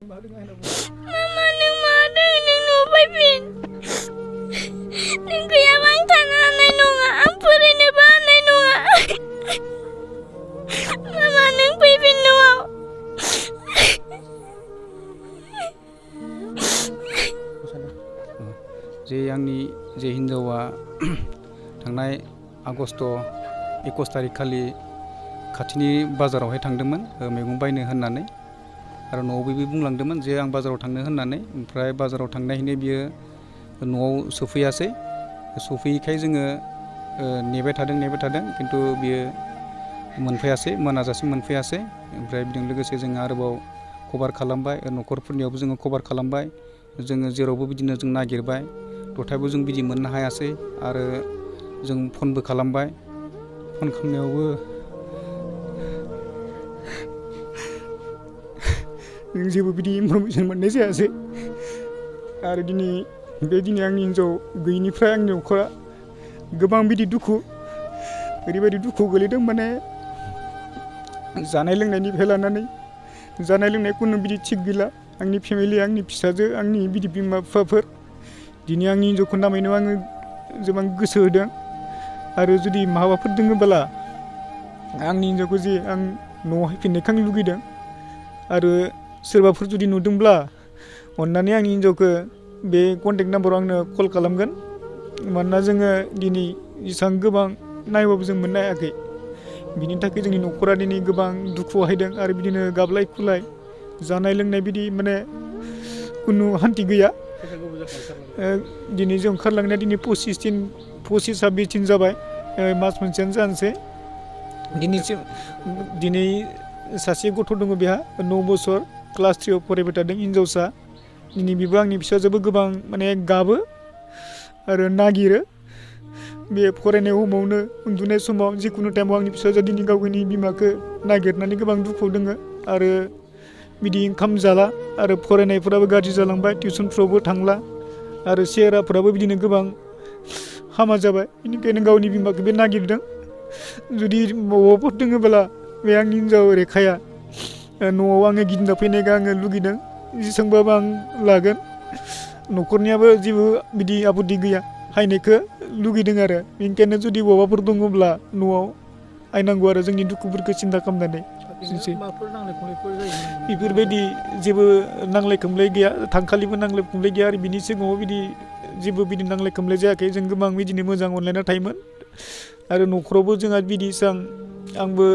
Mama neng madeng neng nu pipin. Neng kaya bang tanah neng nunga ampuri ne ba neng nunga. Mama neng pipin nuau. जे आंनि जे हिन्जावा थांनाय August 21 तारिख खालि खाथिनि बाजारावहाय थांदोंमोन मैगं बायनो होननानै आरो न'आवबो बुंलांदोंमोन जे आं बाजाराव थांनो होननानै ओमफ्राय बाजाराव थांनायनि बियो न'आव सफैयासै सफैयैखाय जोङो नेबाय थादों खिन्थु बियो मोनफैयासै मोनाजासिम मोनफैयासै ओमफ्राय बेजों लोगोसे जोङो आरोबाव कभार खालामबाय न'खरफोरनियावबो जोङो कभार खालामबाय जोङो जेरावबो बिदिनो जों नागिरबाय थेवबो जों बिदि मोननो हायासै आरो जों फनबो खालामबाय फन खालामनायावबो जेबो बिदि इनफरमेसन मोननाय जायासै आरो दिनै आंनि हिन्जाव गैयिनिफ्राय आंनि न'खरा गोबां बिदि ओरैबायदि दुखु गोलैदों माने जानाय लोंनायनिफ्राय लानानै जानाय लोंनाय कुनु बिदि थिग गैला आंनि फेमिलि आंनि फिसाजो आंनि बिदि बिमा बिफाफोर दिनै आंनि हिन्जावखौ नामायनो आङो जोबां गोसो होदों आरो जुदि माबाफोर दोङोब्ला आंनि हिन्जावखौ जे आं न'आव फैफिननायखौ आं लुगैदों आरो सोरबाफोर जुदि नुदोंब्ला अन्नानै आंनि हिन्जावखौ बे कन्टेक्ट नाम्बाराव आंनो कल खालामगोन मानोना जोङो दिनै जेसेबां गोबां नायबाबो जों मोननो हायाखै बिनि थाखाय जोंनि न'खरा दिनै गोबां दुखुआव हायदों आरो बिदिनो गाबलाय खुलाय जानाय लोंनाय बिदि माने कुनु हान्थि गैया दिनै जों ओंखारलांनाया दिनै 25-26 दिन जाबाय मास मोनसेयानो जानोसै दिनै सासे गथ' दङ बेहा 9 बोसोर क्लास 3 फरायबाय थादों हिन्जावसा दिनै बेबो आंनि फिसाजोबो गोबां माने गाबो आरो नागिरो बे फरायनाय समावनो उन्दुनाय समाव जिखुनु टाइमाव आंनि फिसाजोआ दिनै गावनि बिमाखौ नागिरनानै गोबां दुखुआव दङ आरो बिदि ओंखाम जाला आरो फरायनायफोराबो गाज्रि जालांबाय टिउसनफ्रावबो थांला आरो सेहेराफोराबो बिदिनो गोबां हामा जाबाय बेनिखायनो गावनि बिमाखौ बे नागिरदों जुदि बबावबाफोर दङब्ला बे आंनि हिन्जाव रेखाया न'आव आङो गिदिंना फैनायखौ आङो लुगैदों जेसेबांबाबो आं लागोन न'खरनियाबो जेबो बिदि आपत्ति गैया हायनायखौ लुगैदों आरो बेनिखायनो जुदि बबावबाफोर दङब्ला न'आव आयनांगौ आरो जोंनि दुखुफोरखौ सिन्था खालामनानै बेफोरबायदि जेबो नांलाय खमलाय गैया थांखालिबो नांलाय खमलाय गैया आरो बिनि सिगाङाव बिदि जेबो बिदि नांलाय खमलाय जायाखै जों गोबां बिदिनो मोजां अनलायना थायोमोन आरो न'खरावबो जोंहा बिदि आंबो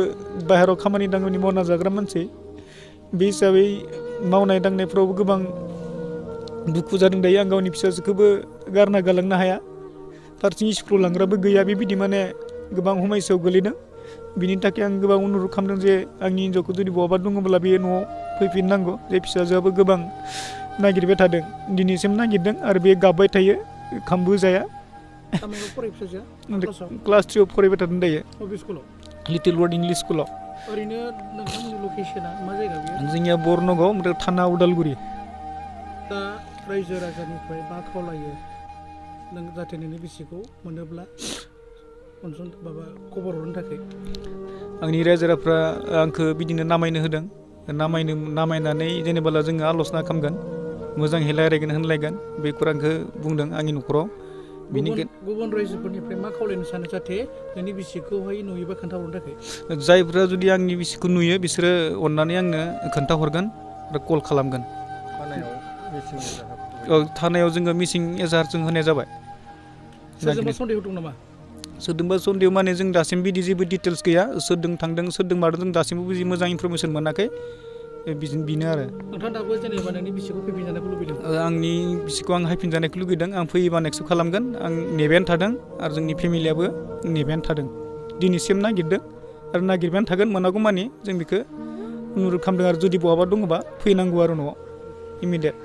बाहेरायाव खामानि दामानि मावना जाग्रा मानसि बे हिसाबै मावनाय दांनायफ्रावबो गोबां दुखु जादों दायो आं गावनि फिसाजोखौबो गारना गालांनो हाया फारसेथिं स्कुलाव लांग्राबो गैया बेबायदि माने गोबां समयसायाव गोलैदों बिनि थाखाय आं गोबां अनुरद खालामदों जे आंनि हिन्जावखौ जुदि बहाबा दङब्ला बेयो न'आव फैफिननांगौ जे फिसाजोआबो गोबां नागिरबाय थादों दिनैसिम नागिरदों आरो बे गाबबाय थायो ओंखामबो जाया क्लास 3 फरायबाय थादों दायो लिटिल वर्ड इंलिश स्कुलाव ओरैनो नोंथांमोननि लकेसना मा जायगा बेयो जोंनिया बरनगाव ओमफ्राय थाना उदालगुरि दा रायजो राजानिफ्राय मा खावलायो नों जाहाथे नोंनि बिसिखौ मोनोब्ला खबर हरनो थाखाय आंनि रायजो राजाफ्रा आंखौ बिदिनो नामायनो होदों नामायनानै जेनेबा जोङो आल'सना खालामगोन मोजाङै रायलायगोन होनलायगोन बे खौरांखौ बुंदों आंनि न'खराव गुबुन रायजोफोरनिफ्राय मा खावलायनो सानो जाहाथे नोंनि बिसिखौहाय नुयोबा खोन्थाहरनो थाखाय जायफ्रा जुदि आंनि बिसिखौ नुयो बिसोरो अननानै आंनो खोन्थाहरगोन आरो कल खालामगोन थानायाव जोङो मिसिं एजाहार जों होनाय जाबाय सोरजोंबा सन्देह दं नामा सोरजोंबा सन्देह माने जों दासिम बिदि जेबो डिटेल्स गैया सोरजों थांदों सोरजों मादों जों दासिमबो बिदि मोजां इनफरमेसन मोनाखै बेनो आरो नोंथाङा दाबो जेनेबा नोंनि बिसिखौ फैफिनजानायखौ लुबैदों आंनि बिसिखौ आं हायफिनजानायखौ लुगैदों आं फैयोबा एक्सेप्ट खालामगोन आं नेबायानो थादों आरो जोंनि फेमिलियाबो नेबायानो थादों दिनैसिम नागिरदों आरो नागिरबायानो थागोन मोनागौ मानि जों बेखौ अनुरद खालामदों आरो जुदि बहाबा दङबा फैनांगौ आरो न'आव इमिडियेट